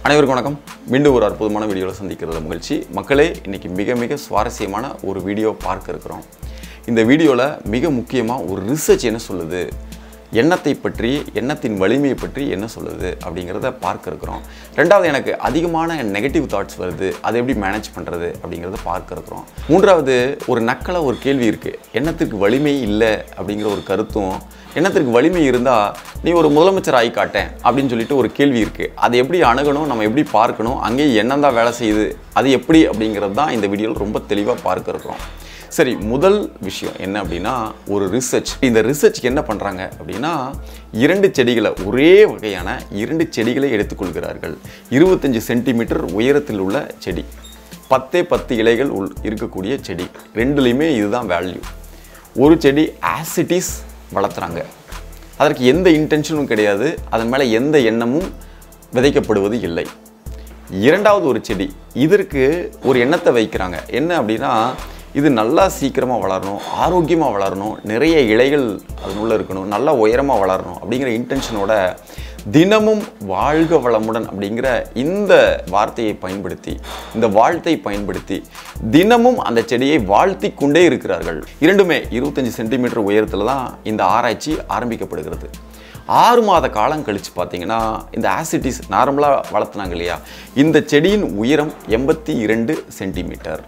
அனைவருக்கும் வணக்கம். மீண்டும் ஒரு அற்புதமான வீடியோவில் சந்திக்கிறது மகிழ்ச்சி. மக்களே, இன்றைக்கி மிக மிக சுவாரஸ்யமான ஒரு வீடியோ பார்க்க இருக்கிறோம். இந்த வீடியோவில் மிக முக்கியமாக ஒரு ரிசர்ச் என்ன சொல்லுது, எண்ணத்தை பற்றி, எண்ணத்தின் வலிமையை பற்றி என்ன சொல்லுது அப்படிங்கிறத பார்க்க இருக்கிறோம். ரெண்டாவது, எனக்கு அதிகமான நெகட்டிவ் தாட்ஸ் வருது, அதை எப்படி மேனேஜ் பண்ணுறது அப்படிங்கிறத பார்க்க இருக்கிறோம். மூன்றாவது, ஒரு நக்கலை ஒரு கேள்வி இருக்குது, எண்ணத்திற்கு வலிமை இல்லை அப்படிங்கிற ஒரு கருத்தும், எண்ணத்திற்கு வலிமை இருந்தால் நீ ஒரு முதலமைச்சர் ஆகி காட்டேன் அப்படின்னு சொல்லிட்டு ஒரு கேள்வி இருக்குது. அதை எப்படி அணுகணும், நம்ம எப்படி பார்க்கணும், அங்கேயே எண்ணம் தான் வேலை செய்யுது, அது எப்படி அப்படிங்கிறது தான் இந்த வீடியோவில் ரொம்ப தெளிவாக பார்க்க இருக்கிறோம். சரி, முதல் விஷயம் என்ன அப்படின்னா ஒரு ரிசர்ச். இந்த ரிசர்ச்சுக்கு என்ன பண்ணுறாங்க அப்படின்னா, 2 செடிகளை, ஒரே வகையான 2 செடிகளை எடுத்துக்கொள்கிறார்கள். 25 சென்டிமீட்டர் உயரத்தில் உள்ள செடி, 10 இலைகள் இருக்கக்கூடிய செடி, ரெண்டுலேயுமே இதுதான் வேல்யூ. ஒரு செடி ஆசிட்டிஸ் வளர்த்துறாங்க, அதற்கு எந்த இன்டென்ஷனும் கிடையாது, அதன் மேலே எந்த எண்ணமும் விதைக்கப்படுவது இல்லை. இரண்டாவது ஒரு செடி, இதற்கு ஒரு எண்ணத்தை வைக்கிறாங்க. என்ன அப்படின்னா, இது நல்லா சீக்கிரமாக வளரணும், ஆரோக்கியமாக வளரணும், நிறைய இலைகள் அதனுள்ள இருக்கணும், நல்லா உயரமாக வளரணும் அப்படிங்கிற இன்டென்ஷனோட தினமும் வாழ்க வளமுடன் அப்படிங்கிற இந்த வார்த்தையை பயன்படுத்தி, இந்த வாழ்த்தை பயன்படுத்தி தினமும் அந்த செடியை வாழ்த்தி கொண்டே இருக்கிறார்கள். இரண்டுமே 25 சென்டிமீட்டர் உயரத்தில் தான் இந்த ஆராய்ச்சி ஆரம்பிக்கப்படுகிறது. 6 மாத காலம் கழித்து பார்த்தீங்கன்னா, இந்த ஆசிட்டிஸ் நார்மலாக வளர்த்துனாங்க இல்லையா, இந்த செடியின் உயரம் 82 சென்டிமீட்டர்.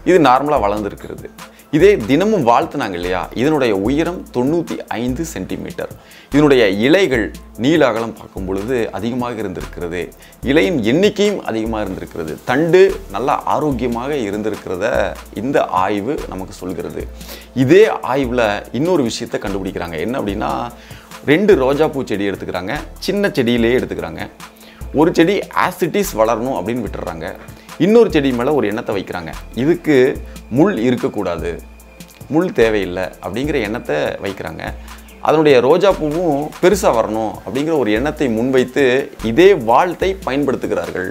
இது நார்மலாக வளர்ந்துருக்கிறது. இதே தினமும் வாழ்த்துனாங்க இல்லையா, இதனுடைய உயரம் 95 சென்டிமீட்டர். இதனுடைய இலைகள் நீள அகலம் பார்க்கும் பொழுது அதிகமாக இருந்திருக்கிறது, இலையின் எண்ணிக்கையும் அதிகமாக இருந்திருக்கிறது, தண்டு நல்லா ஆரோக்கியமாக இருந்திருக்கிறத இந்த ஆய்வு நமக்கு சொல்கிறது. இதே ஆய்வில் இன்னொரு விஷயத்தை கண்டுபிடிக்கிறாங்க. என்ன அப்படின்னா, 2 ரோஜாப்பூ செடி எடுத்துக்கிறாங்க, சின்ன செடியிலே எடுத்துக்கிறாங்க. ஒரு செடி ஆசிட்டிஸ் வளரணும் அப்படின்னு விட்டுறாங்க, இன்னொரு செடி மேலே ஒரு எண்ணத்தை வைக்கிறாங்க, இதுக்கு முள் இருக்கக்கூடாது, முள் தேவையில்லை அப்படிங்கிற எண்ணத்தை வைக்கிறாங்க. அதனுடைய ரோஜா பூவும் பெருசாக வரணும் அப்படிங்கிற ஒரு எண்ணத்தை முன்வைத்து இதே வாழ்த்தை பயன்படுத்துகிறார்கள்.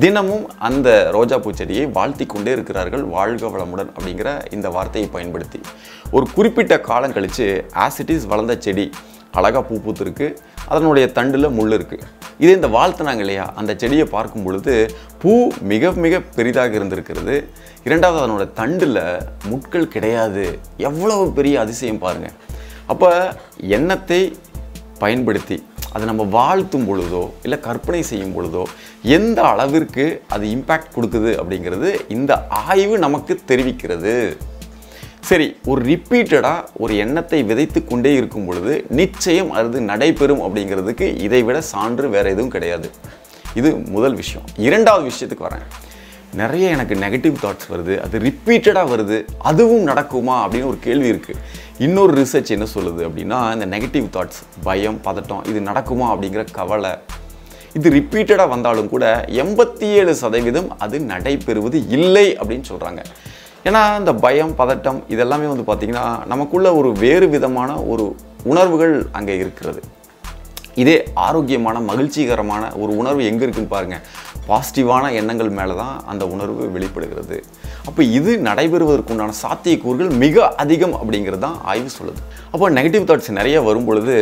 தினமும் அந்த ரோஜா பூச்செடியை வாழ்த்தி கொண்டே இருக்கிறார்கள், வாழ்க வளமுடன் அப்படிங்கிற இந்த வார்த்தையை பயன்படுத்தி. ஒரு குறிப்பிட்ட காலம் கழித்து ஆசிட்டிஸ் வளர்ந்த செடி அழகாக பூ பூத்துருக்கு, அதனுடைய தண்டில் முள் இருக்குது. இதே இந்த வாழ்த்துனாங்க இல்லையா, அந்த செடியை பார்க்கும் பொழுது பூ மிக மிக பெரிதாக இருந்திருக்கிறது. இரண்டாவது, அதனோட தண்டில் முட்கள் கிடையாது. எவ்வளவு பெரிய அதிசயம் பாருங்கள். அப்போ எண்ணத்தை பயன்படுத்தி அதை நம்ம வாழ்த்தும் பொழுதோ இல்லை கற்பனை செய்யும் பொழுதோ எந்த அளவிற்கு அது இம்பேக்ட் கொடுக்குது அப்படிங்கிறது இந்த ஆய்வு நமக்கு தெரிவிக்கிறது. சரி, ஒரு ரிப்பீட்டடாக ஒரு எண்ணத்தை விதைத்து கொண்டே இருக்கும் பொழுது நிச்சயம் அது நடைபெறும் அப்படிங்கிறதுக்கு இதை விட சான்று வேறு எதுவும் கிடையாது. இது முதல் விஷயம். இரண்டாவது விஷயத்துக்கு வரேன். நிறைய எனக்கு நெகட்டிவ் தாட்ஸ் வருது, அது ரிப்பீட்டடாக வருது, அதுவும் நடக்குமா அப்படின்னு ஒரு கேள்வி இருக்குது. இன்னொரு ரிசர்ச் என்ன சொல்லுது அப்படின்னா, இந்த நெகட்டிவ் தாட்ஸ், பயம், பதட்டம், இது நடக்குமா அப்படிங்கிற கவலை, இது ரிப்பீட்டடாக வந்தாலும் கூட 87% அது நடைபெறுவது இல்லை அப்படின்னு சொல்கிறாங்க. ஏன்னா இந்த பயம், பதட்டம் இதெல்லாமே வந்து பார்த்திங்கன்னா நமக்குள்ள ஒரு வேறு விதமான ஒரு உணர்வுகள் அங்கே இருக்கிறது. இதே ஆரோக்கியமான மகிழ்ச்சிகரமான ஒரு உணர்வு எங்கே இருக்குன்னு பாருங்கள், பாசிட்டிவான எண்ணங்கள் மேலே தான் அந்த உணர்வு வெளிப்படுகிறது. அப்போ இது நடைபெறுவதற்குண்டான சாத்தியக்கூறுகள் மிக அதிகம் அப்படிங்கிறது தான் ஆய்வு சொல்லுது. அப்போ நெகட்டிவ் தாட்ஸ் நிறைய வரும் பொழுது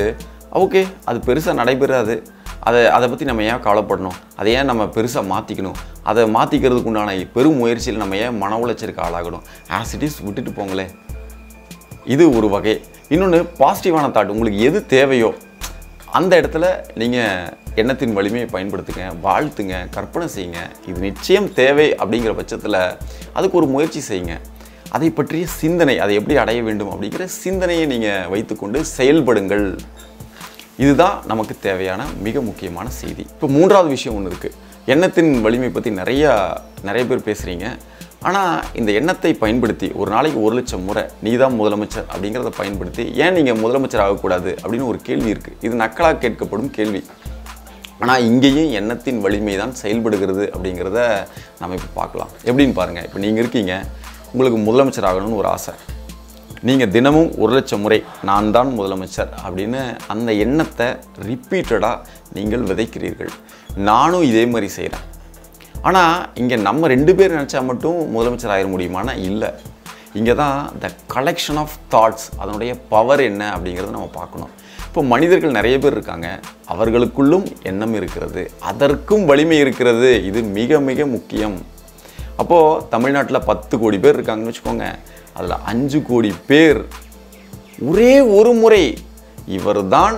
ஓகே, அது பெருசாக நடைபெறாது, அதை பற்றி நம்ம ஏன் கவலைப்படணும், அதை ஏன் நம்ம பெருசாக மாற்றிக்கணும், அதை மாற்றிக்கிறதுக்கு உண்டான பெரும் முயற்சியில் நம்ம ஏன் மன உளைச்சலுக்கு ஆளாகணும், ஆசிட்டிஸ் விட்டுட்டு போங்களே, இது ஒரு வகை. இன்னொன்று, பாசிட்டிவான தாட், உங்களுக்கு எது தேவையோ அந்த இடத்துல நீங்கள் எண்ணத்தின் வலிமையை பயன்படுத்துங்க, வாழ்த்துங்க, கற்பனை செய்யுங்க. இது நிச்சயம் தேவை அப்படிங்கிற பட்சத்தில் அதுக்கு ஒரு முயற்சி செய்யுங்க. அதை பற்றிய சிந்தனை, அதை எப்படி அடைய வேண்டும் அப்படிங்கிற சிந்தனையை நீங்கள் வைத்துக்கொண்டு செயல்படுங்கள். இதுதான் நமக்கு தேவையான மிக முக்கியமான செய்தி. இப்போ மூன்றாவது விஷயம் ஒன்று இருக்குது. எண்ணத்தின் வலிமை பற்றி நிறைய பேர் பேசுகிறீங்க. ஆனால் இந்த எண்ணத்தை பயன்படுத்தி ஒரு நாளைக்கு 1 லட்சம் முறை நீ தான் முதலமைச்சர் அப்படிங்கிறத பயன்படுத்தி ஏன் நீங்கள் முதலமைச்சர் ஆகக்கூடாது அப்படின்னு ஒரு கேள்வி இருக்குது. இது நக்கலாக கேட்கப்படும் கேள்வி. ஆனால் இங்கேயும் எண்ணத்தின் வலிமை தான் செயல்படுகிறது அப்படிங்கிறத நம்ம இப்போ பார்க்கலாம். எப்படின்னு பாருங்கள். இப்போ நீங்கள் இருக்கீங்க, உங்களுக்கு முதலமைச்சர் ஆகணும்னு ஒரு ஆசை, நீங்கள் தினமும் 1 லட்சம் முறை நான் தான் முதலமைச்சர் அப்படின்னு அந்த எண்ணத்தை ரிப்பீட்டடாக நீங்கள் விதைக்கிறீர்கள். நானும் இதே மாதிரி செய்கிறேன். ஆனால் இங்கே நம்ம 2 பேர் நினச்சா மட்டும் முதலமைச்சர் ஆகிட முடியுமானா இல்லை. இங்கே தான் த கலெக்ஷன் ஆஃப் தாட்ஸ், அதனுடைய பவர் என்ன அப்படிங்கிறத நம்ம பார்க்கணும். இப்போ மனிதர்கள் நிறைய பேர் இருக்காங்க, அவர்களுக்குள்ளும் எண்ணம் இருக்கிறது, அதற்கும் வலிமை இருக்கிறது. இது மிக மிக முக்கியம். அப்போது தமிழ்நாட்டில் 10 கோடி பேர் இருக்காங்கன்னு வச்சுக்கோங்க, அதில் 5 கோடி பேர் ஒரே ஒரு முறை இவர்தான்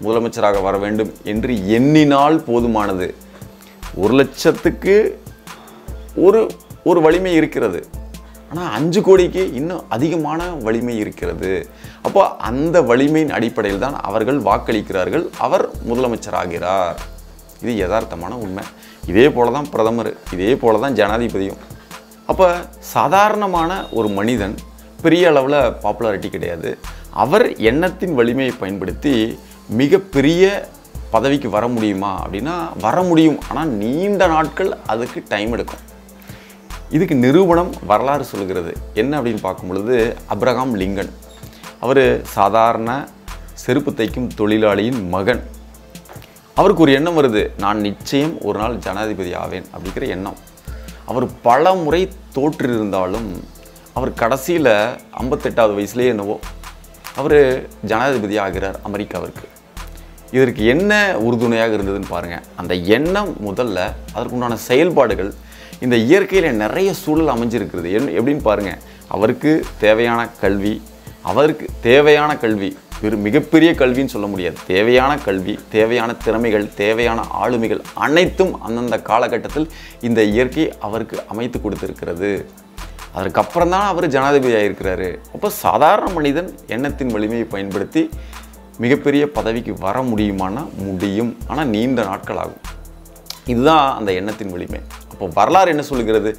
முதலமைச்சராக வர வேண்டும் என்று எண்ணினால் போதுமானது. 1,00,000க்கு ஒரு வலிமை இருக்கிறது, ஆனால் 5 கோடிக்கு இன்னும் அதிகமான வலிமை இருக்கிறது. அப்போ அந்த வலிமையின் அடிப்படையில் தான் அவர்கள் வாக்களிக்கிறார்கள், அவர் முதலமைச்சராகிறார். இது யதார்த்தமான உண்மை. இதே போல தான் பிரதமர், இதே போல தான் ஜனாதிபதியும். அப்போ சாதாரணமான ஒரு மனிதன் பெரிய அளவில் பாப்புலாரிட்டி கிடையாது. அவர் எண்ணத்தின் வலிமையை பயன்படுத்தி மிகப்பெரிய பதவிக்கு வர முடியுமா அப்படின்னா வர முடியும், ஆனால் நீண்ட நாட்கள் அதுக்கு டைம் எடுக்கும். இதுக்கு நிரூபணம் வரலாறு சொல்கிறது. என்ன அப்படின்னு பார்க்கும் பொழுது அப்ரஹாம் லிங்கன், அவர் சாதாரண செருப்பு தைக்கும் தொழிலாளியின் மகன். அவருக்கு ஒரு எண்ணம் வருது, நான் நிச்சயம் ஒரு நாள் ஜனாதிபதி ஆவேன் அப்படிங்கிற எண்ணம். அவர் பல முறை தோற்றிருந்தாலும் அவர் கடைசியில் 58வது வயசுலேயே என்னவோ அவர் ஜனாதிபதி ஆகிறார் அமெரிக்காவிற்கு. இதற்கு என்ன உறுதுணையாக இருந்ததுன்னு பாருங்கள். அந்த எண்ணம் முதல்ல, அதற்குண்டான செயல்பாடுகள். இந்த இயற்கையில் நிறைய சூழல் அமைஞ்சிருக்கிறது. எப்படின்னு பாருங்கள், அவருக்கு தேவையான கல்வி, மிகப்பெரிய கல்வின்னு சொல்ல முடியாது, தேவையான கல்வி, தேவையான திறமைகள், தேவையான ஆளுமைகள் அனைத்தும் அந்தந்த காலகட்டத்தில் இந்த இயற்கை அவருக்கு அமைத்து கொடுத்துருக்கிறது. அதற்கப்புறம் தான் அவர் ஜனாதிபதியாக இருக்கிறாரு. அப்போ சாதாரண மனிதன் எண்ணத்தின் வலிமையை பயன்படுத்தி மிகப்பெரிய பதவிக்கு வர முடியுமானா முடியும், ஆனால் நீண்ட நாட்கள் ஆகும். இதுதான் அந்த எண்ணத்தின் வலிமை. அப்போ வரலாறு என்ன சொல்லுகிறது?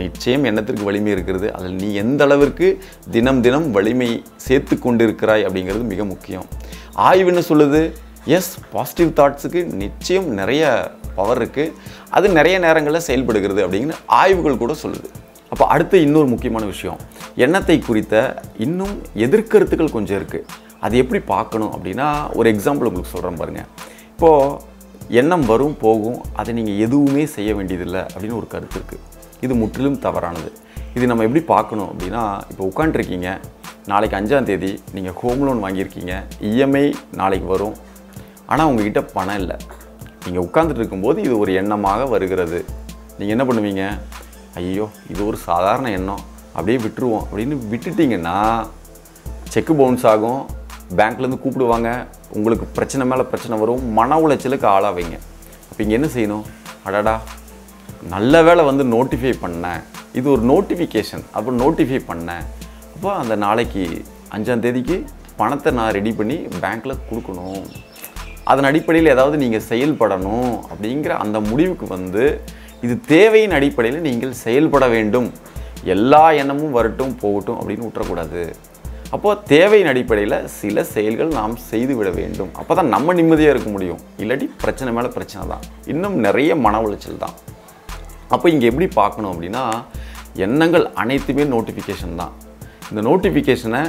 நிச்சயம் எண்ணத்திற்கு வலிமை இருக்கிறது, அதில் நீ எந்த அளவிற்கு தினம் தினம் வலிமை சேர்த்து கொண்டிருக்கிறாய் அப்படிங்கிறது மிக முக்கியம். ஆய்வு என்ன சொல்லுது? எஸ், பாசிட்டிவ் தாட்ஸுக்கு நிச்சயம் நிறைய பவர் இருக்குது, அது நிறைய நேரங்களில் செயல்படுகிறது அப்படிங்கிற ஆய்வுகள் கூட சொல்லுது. அப்போ அடுத்து இன்னொரு முக்கியமான விஷயம், எண்ணத்தை குறித்த இன்னும் எதிர்கருத்துக்கள் கொஞ்சம் இருக்குது. அது எப்படி பார்க்கணும் அப்படின்னா, ஒரு எக்ஸாம்பிள் உங்களுக்கு சொல்கிறேன் பாருங்கள். இப்போது எண்ணம் வரும் போகும், அதை நீங்கள் எதுவுமே செய்ய வேண்டியதில்லை அப்படின்னு ஒரு கருத்து இருக்குது. இது முற்றிலும் தவறானது. இது நம்ம எப்படி பார்க்கணும் அப்படின்னா, இப்போ உட்காண்ட்ருக்கீங்க, நாளைக்கு 5ஆம் தேதி நீங்கள் ஹோம் லோன் வாங்கியிருக்கீங்க, இஎம்ஐ நாளைக்கு வரும், ஆனால் உங்ககிட்ட பணம் இல்லை. நீங்கள் உட்காந்துட்டு இருக்கும்போது இது ஒரு எண்ணமாக வருகிறது. நீங்கள் என்ன பண்ணுவீங்க? ஐயோ, இது ஒரு சாதாரண எண்ணம், அப்படியே விட்டுருவோம் அப்படின்னு விட்டுட்டிங்கன்னா செக்கு பவுன்ஸ் ஆகும், பேங்க்லேருந்து கூப்பிடுவாங்க, உங்களுக்கு பிரச்சனை மேலே பிரச்சனை வரும், மன உளைச்சலுக்கு ஆளாவீங்க. அப்போ இங்கே என்ன செய்யணும்? அடடா, நல்ல வேளை வந்து நோட்டிஃபை பண்ணேன், இது ஒரு நோட்டிஃபிகேஷன், அப்போ நோட்டிஃபை பண்ணேன், அப்போ அந்த நாளைக்கு 5ஆம் தேதிக்கு பணத்தை நான் ரெடி பண்ணி பேங்க்கில் கொடுக்கணும், அதன் அடிப்படையில் ஏதாவது நீங்கள் செயல்படணும் அப்படிங்கிற அந்த முடிவுக்கு வந்து, இது தேவையின் அடிப்படையில் நீங்கள் செயல்பட வேண்டும். எல்லா எண்ணமும் வரட்டும் போகட்டும் அப்படின்னு விட்டுறக்கூடாது. அப்போது தேவையின் அடிப்படையில் சில செயல்கள் நாம் செய்துவிட வேண்டும். அப்போ தான் நம்ம நிம்மதியாக இருக்க முடியும். இல்லாட்டி பிரச்சனை மேலே பிரச்சனை தான், இன்னும் நிறைய மன உளைச்சல் தான். அப்போ இங்கே எப்படி பார்க்கணும் அப்படின்னா, எண்ணங்கள் அனைத்துமே நோட்டிஃபிகேஷன் தான். இந்த நோட்டிஃபிகேஷனை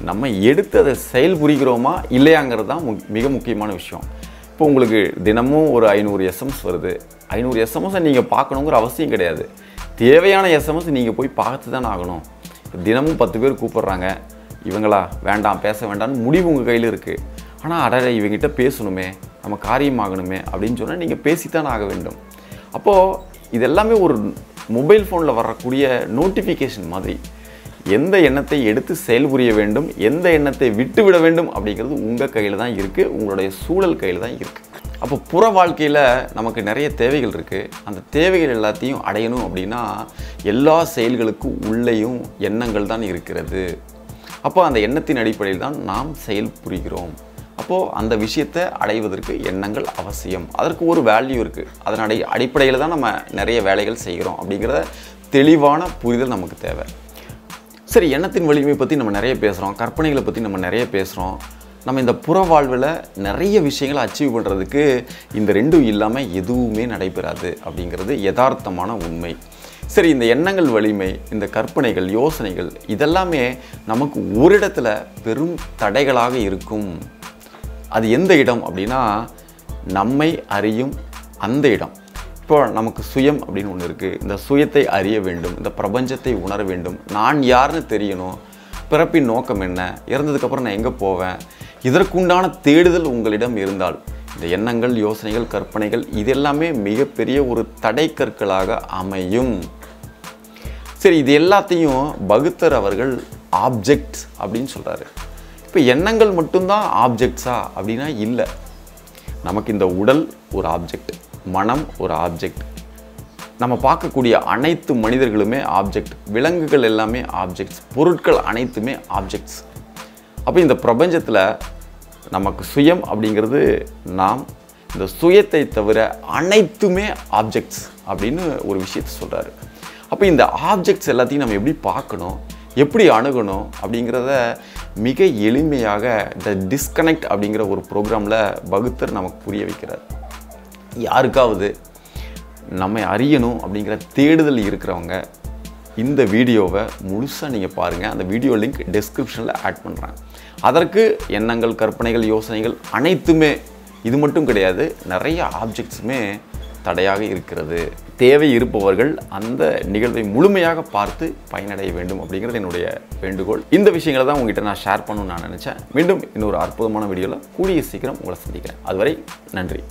நம்ம எடுத்து அதை செயல்புரிகிறோமா இல்லையாங்கிறது தான் மிக முக்கியமான விஷயம். இப்போ உங்களுக்கு தினமும் ஒரு 500 எஸ்எம்எஸ் வருது. 500 எஸ்எம்எஸை நீங்கள் பார்க்கணுங்கிற அவசியம் கிடையாது. தேவையான எஸ்எம்எஸ் நீங்கள் போய் பார்த்து தான் ஆகணும். தினமும் 10 பேர் கூப்பிட்றாங்க, இவங்களா வேண்டாம், பேச வேண்டாம்னு முடிவு உங்கள் கையில் இருக்குது. ஆனால் அடடா, இவங்ககிட்ட பேசணுமே, நம்ம காரியமாகணுமே அப்படின்னு சொன்னால் நீங்கள் பேசித்தான் ஆக வேண்டும். அப்போது இதெல்லாமே ஒரு மொபைல் ஃபோனில் வரக்கூடிய நோட்டிஃபிகேஷன் மாதிரி. எந்த எண்ணத்தை எடுத்து செயல்புரிய வேண்டும், எந்த எண்ணத்தை விட்டுவிட வேண்டும் அப்படிங்கிறது உங்கள் கையில் தான் இருக்குது, உங்களுடைய சூழல் கையில் தான் இருக்குது. அப்போ புற வாழ்க்கையில் நமக்கு நிறைய தேவைகள் இருக்குது. அந்த தேவைகள் எல்லாத்தையும் அடையணும் அப்படின்னா எல்லா செயல்களுக்கும் உள்ளேயும் எண்ணங்கள் தான் இருக்கிறது. அப்போ அந்த எண்ணத்தின் அடிப்படையில் தான் நாம் செயல் புரிகிறோம். அப்போது அந்த விஷயத்தை அடைவதற்கு எண்ணங்கள் அவசியம். அதற்கு ஒரு வேல்யூ இருக்குது. அதன் அடிப்படையில் தான் நம்ம நிறைய வேலைகள் செய்கிறோம் அப்படிங்கிற தெளிவான புரிதல் நமக்கு தேவை. சரி, எண்ணத்தின் வலிமை பற்றி நம்ம நிறைய பேசுகிறோம், கற்பனைகளை பற்றி நம்ம நிறைய பேசுகிறோம். நம்ம இந்த புற வாழ்வில் நிறைய விஷயங்களை அச்சீவ் பண்ணுறதுக்கு இந்த ரெண்டும் இல்லாமல் எதுவுமே நடைபெறாது அப்படிங்கிறது யதார்த்தமான உண்மை. சரி, இந்த எண்ணங்கள் வலிமை, இந்த கற்பனைகள், யோசனைகள் இதெல்லாமே நமக்கு ஒரு இடத்துல பெரும் தடைகளாக இருக்கும். அது எந்த இடம் அப்படின்னா, நம்மை அறியும் அந்த இடம். இப்போ நமக்கு சுயம் அப்படின்னு ஒன்று இருக்குது. இந்த சுயத்தை அறிய வேண்டும், இந்த பிரபஞ்சத்தை உணர வேண்டும், நான் யாருன்னு தெரியணும். பிறப்பின் நோக்கம் என்ன, இறந்ததுக்கப்புறம் நான் எங்கே போவேன், இதற்குண்டான தேடுதல் உங்களிடம் இருந்தால் இந்த எண்ணங்கள், யோசனைகள், கற்பனைகள் இதெல்லாமே மிகப்பெரிய ஒரு தடை கற்களாக அமையும். சரி, இது எல்லாத்தையும் பகுத்தர் அவர்கள் ஆப்ஜெக்ட்ஸ் அப்படின்னு சொல்கிறாரு. இப்போ எண்ணங்கள் மட்டும்தான் ஆப்ஜெக்ட்ஸா அப்படின்னா இல்லை. நமக்கு இந்த உடல் ஒரு ஆப்ஜெக்ட், மனம் ஒரு ஆப்ஜெக்ட், நம்ம பார்க்கக்கூடிய அனைத்து மனிதர்களுமே ஆப்ஜெக்ட், விலங்குகள் எல்லாமே ஆப்ஜெக்ட்ஸ், பொருட்கள் அனைத்துமே ஆப்ஜெக்ட்ஸ். அப்போ இந்த பிரபஞ்சத்தில் நமக்கு சுயம் அப்படிங்கிறது நாம், இந்த சுயத்தை தவிர அனைத்துமே ஆப்ஜெக்ட்ஸ் அப்படின்னு ஒரு விஷயத்தை சொல்கிறாரு. அப்போ இந்த ஆப்ஜெக்ட்ஸ் எல்லாத்தையும் நம்ம எப்படி பார்க்கணும், எப்படி அணுகணும் அப்படிங்கிறத மிக எளிமையாக த டிஸ்கனெக்ட் அப்படிங்கிற ஒரு ப்ரோக்ராமில் பகுத்தர் நமக்கு புரிய வைக்கிறார். யாருக்காவது நம்மை அறியணும் அப்படிங்கிற தேடுதல் இருக்கிறவங்க இந்த வீடியோவை முழுசாக நீங்கள் பாருங்கள். அந்த வீடியோ லிங்க் டெஸ்கிரிப்ஷனில் ஆட் பண்ணுறேன். அதற்கு எண்ணங்கள், கற்பனைகள், யோசனைகள் அனைத்துமே, இது மட்டும் கிடையாது, நிறைய ஆப்ஜெக்ட்ஸுமே தடையாக இருக்கிறது. தேவை இருப்பவர்கள் அந்த நிகழ்வை முழுமையாக பார்த்து பயனடைய வேண்டும் அப்படிங்கிறது என்னுடைய வேண்டுகோள். இந்த விஷயங்களை தான் உங்ககிட்ட நான் ஷேர் பண்ணணும்னு நான் நினச்சேன். மீண்டும் இன்னொரு அற்புதமான வீடியோவில் கூடிய சீக்கிரம் உங்களை சந்திக்கிறேன். அதுவரை நன்றி.